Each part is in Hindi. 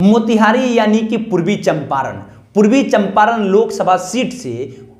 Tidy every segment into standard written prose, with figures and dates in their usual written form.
मोतिहारी यानी कि पूर्वी चंपारण लोकसभा सीट से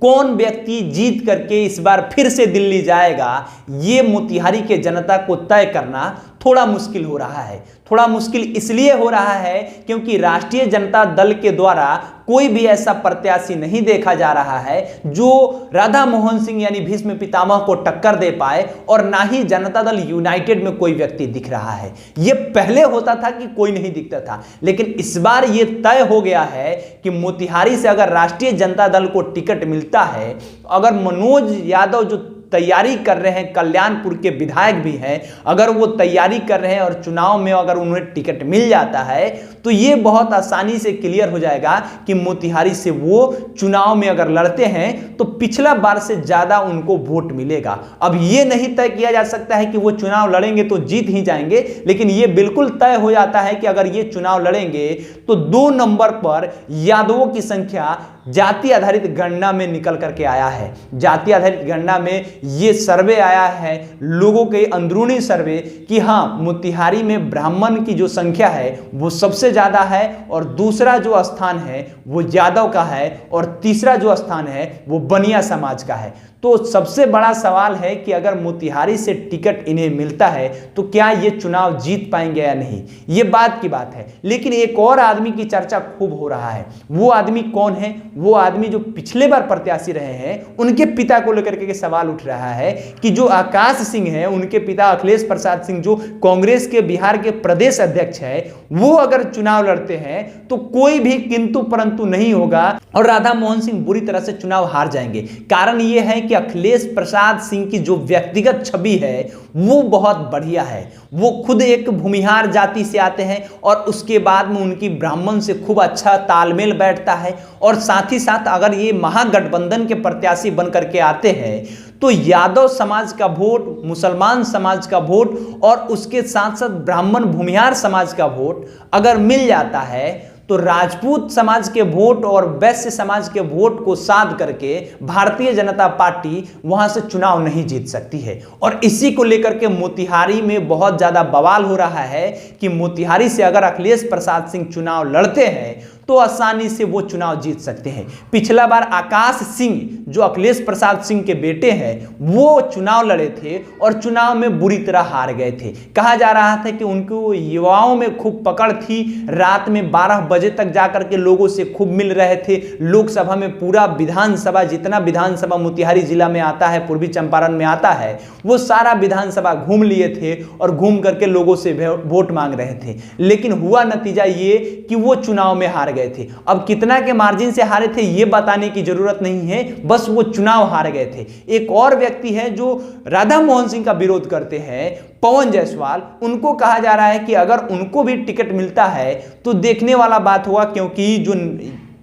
कौन व्यक्ति जीत करके इस बार फिर से दिल्ली जाएगा, ये मोतिहारी के जनता को तय करना थोड़ा मुश्किल हो रहा है। थोड़ा मुश्किल इसलिए हो रहा है क्योंकि राष्ट्रीय जनता दल के द्वारा कोई भी ऐसा प्रत्याशी नहीं देखा जा रहा है जो राधा मोहन सिंह यानी भीष्म पितामह को टक्कर दे पाए, और ना ही जनता दल यूनाइटेड में कोई व्यक्ति दिख रहा है। ये पहले होता था कि कोई नहीं दिखता था, लेकिन इस बार ये तय हो गया है कि मोतिहारी से अगर राष्ट्रीय जनता दल को टिकट मिलता है, अगर मनोज यादव जो तैयारी कर रहे हैं, कल्याणपुर के विधायक भी हैं, अगर वो तैयारी कर रहे हैं और चुनाव में अगर उन्हें टिकट मिल जाता है तो ये बहुत आसानी से क्लियर हो जाएगा कि मोतिहारी से वो चुनाव में अगर लड़ते हैं तो पिछला बार से ज्यादा उनको वोट मिलेगा। अब ये नहीं तय किया जा सकता है कि वो चुनाव लड़ेंगे तो जीत ही जाएंगे, लेकिन ये बिल्कुल तय हो जाता है कि अगर ये चुनाव लड़ेंगे तो 2 नंबर पर यादवों की संख्या जाति आधारित गणना में निकल करके आया है। जाति आधारित गणना में ये सर्वे आया है, लोगों के अंदरूनी सर्वे, कि हाँ मोतिहारी में ब्राह्मण की जो संख्या है वो सबसे ज्यादा है, और दूसरा जो स्थान है वो यादव का है, और तीसरा जो स्थान है वो बनिया समाज का है। तो सबसे बड़ा सवाल है कि अगर मोतिहारी से टिकट इन्हें मिलता है तो क्या ये चुनाव जीत पाएंगे या नहीं, ये बात की बात है। लेकिन एक और आदमी की चर्चा खूब हो रहा है। वो आदमी कौन है? वो आदमी जो पिछले बार प्रत्याशी रहे हैं, उनके पिता को लेकर के सवाल उठ रहा है कि जो आकाश सिंह है, उनके पिता अखिलेश प्रसाद सिंह जो कांग्रेस के बिहार के प्रदेश अध्यक्ष है, वो अगर चुनाव लड़ते हैं तो कोई भी किंतु परंतु नहीं होगा और राधा मोहन सिंह बुरी तरह से चुनाव हार जाएंगे। कारण ये है कि अखिलेश प्रसाद सिंह की जो व्यक्तिगत छवि है वो बहुत बढ़िया है। वो खुद एक भूमिहार जाति से आते हैं और उसके बाद में उनकी ब्राह्मण से खूब अच्छा तालमेल बैठता है, और साथ ही साथ अगर ये महागठबंधन के प्रत्याशी बन करके आते हैं तो यादव समाज का वोट, मुसलमान समाज का वोट और उसके साथ साथ ब्राह्मण भूमिहार समाज का वोट अगर मिल जाता है तो राजपूत समाज के वोट और वैश्य समाज के वोट को साध करके भारतीय जनता पार्टी वहां से चुनाव नहीं जीत सकती है। और इसी को लेकर के मोतिहारी में बहुत ज्यादा बवाल हो रहा है कि मोतिहारी से अगर अखिलेश प्रसाद सिंह चुनाव लड़ते हैं तो आसानी से वो चुनाव जीत सकते हैं। पिछला बार आकाश सिंह जो अखिलेश प्रसाद सिंह के बेटे हैं वो चुनाव लड़े थे और चुनाव में बुरी तरह हार गए थे। कहा जा रहा था कि उनको युवाओं में खूब पकड़ थी, रात में 12 बजे तक जाकर के लोगों से खूब मिल रहे थे। लोकसभा में पूरा विधानसभा, जितना विधानसभा मोतिहारी जिला में आता है, पूर्वी चंपारण में आता है, वो सारा विधानसभा घूम लिए थे और घूम करके लोगों से वोट मांग रहे थे। लेकिन हुआ नतीजा ये कि वो चुनाव में हार गए थे। अब कितना के मार्जिन से हारे थे ये बताने की जरूरत नहीं है, बस वो चुनाव हार गए थे। एक और व्यक्ति है जो राधा मोहन सिंह का विरोध करते हैं, पवन जायसवाल, उनको कहा जा रहा है कि अगर उनको भी टिकट मिलता है तो देखने वाला बात हुआ, क्योंकि जो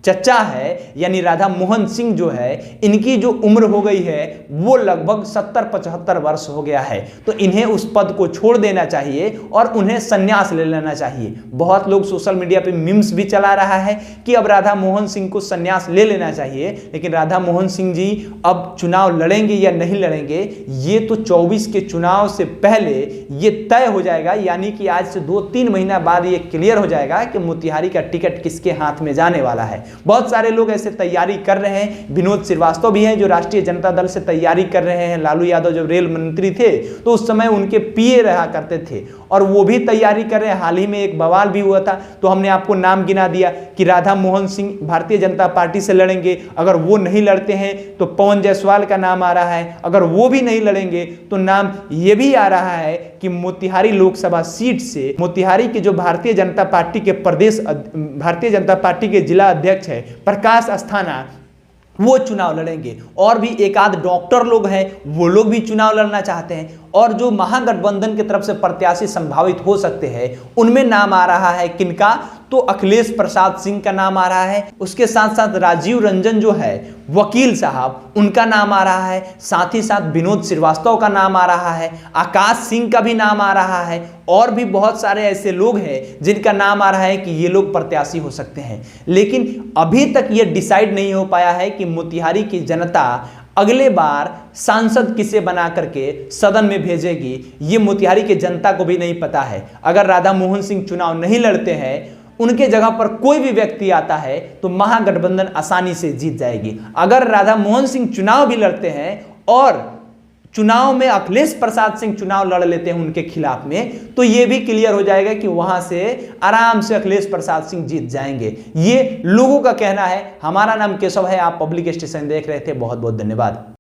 चचा है यानी राधा मोहन सिंह जो है, इनकी जो उम्र हो गई है वो लगभग 70-75 वर्ष हो गया है, तो इन्हें उस पद को छोड़ देना चाहिए और उन्हें संन्यास ले लेना चाहिए। बहुत लोग सोशल मीडिया पे मीम्स भी चला रहा है कि अब राधा मोहन सिंह को संन्यास ले लेना चाहिए, लेकिन राधा मोहन सिंह जी अब चुनाव लड़ेंगे या नहीं लड़ेंगे ये तो 24 के चुनाव से पहले ये तय हो जाएगा। यानी कि आज से 2-3 महीना बाद ये क्लियर हो जाएगा कि मोतिहारी का टिकट किसके हाथ में जाने वाला है। बहुत सारे लोग ऐसे तैयारी कर रहे हैं। विनोद श्रीवास्तव भी हैं जो राष्ट्रीय जनता दल से तैयारी कर रहे हैं। लालू यादव जब रेल मंत्री थे तो उस समय उनके पीए रहा करते थे और वो भी तैयारी कर रहे हैं। हाल ही में एक बवाल भी हुआ था तो हमने आपको नाम गिना दिया कि राधा मोहन सिंह भारतीय जनता पार्टी से लड़ेंगे, अगर वो नहीं लड़ते हैं तो पवन जायसवाल का नाम आ रहा है, अगर वो भी नहीं लड़ेंगे तो नाम ये भी आ रहा है कि मोतिहारी लोकसभा सीट से मोतिहारी के जो भारतीय जनता पार्टी के जिला अध्यक्ष है प्रकाश अस्थाना, वो चुनाव लड़ेंगे। और भी एक आध डॉक्टर लोग हैं वो लोग भी चुनाव लड़ना चाहते हैं। और जो महागठबंधन की तरफ से प्रत्याशी संभावित हो सकते हैं उनमें नाम आ रहा है किनका, तो अखिलेश प्रसाद सिंह का नाम आ रहा है, उसके साथ साथ राजीव रंजन जो है वकील साहब उनका नाम आ रहा है, साथ ही साथ विनोद श्रीवास्तव का नाम आ रहा है, आकाश सिंह का भी नाम आ रहा है, और भी बहुत सारे ऐसे लोग हैं जिनका नाम आ रहा है कि ये लोग प्रत्याशी हो सकते हैं। लेकिन अभी तक ये डिसाइड नहीं हो पाया है कि मोतिहारी की जनता अगले बार सांसद किसे बना करके सदन में भेजेगी, ये मोतिहारी के जनता को भी नहीं पता है। अगर राधा मोहन सिंह चुनाव नहीं लड़ते हैं उनके जगह पर कोई भी व्यक्ति आता है तो महागठबंधन आसानी से जीत जाएगी। अगर राधा मोहन सिंह चुनाव भी लड़ते हैं और चुनाव में अखिलेश प्रसाद सिंह चुनाव लड़ लेते हैं उनके खिलाफ में, तो यह भी क्लियर हो जाएगा कि वहां से आराम से अखिलेश प्रसाद सिंह जीत जाएंगे। ये लोगों का कहना है। हमारा नाम केशव है, आप पब्लिक स्टेशन देख रहे थे। बहुत बहुत धन्यवाद।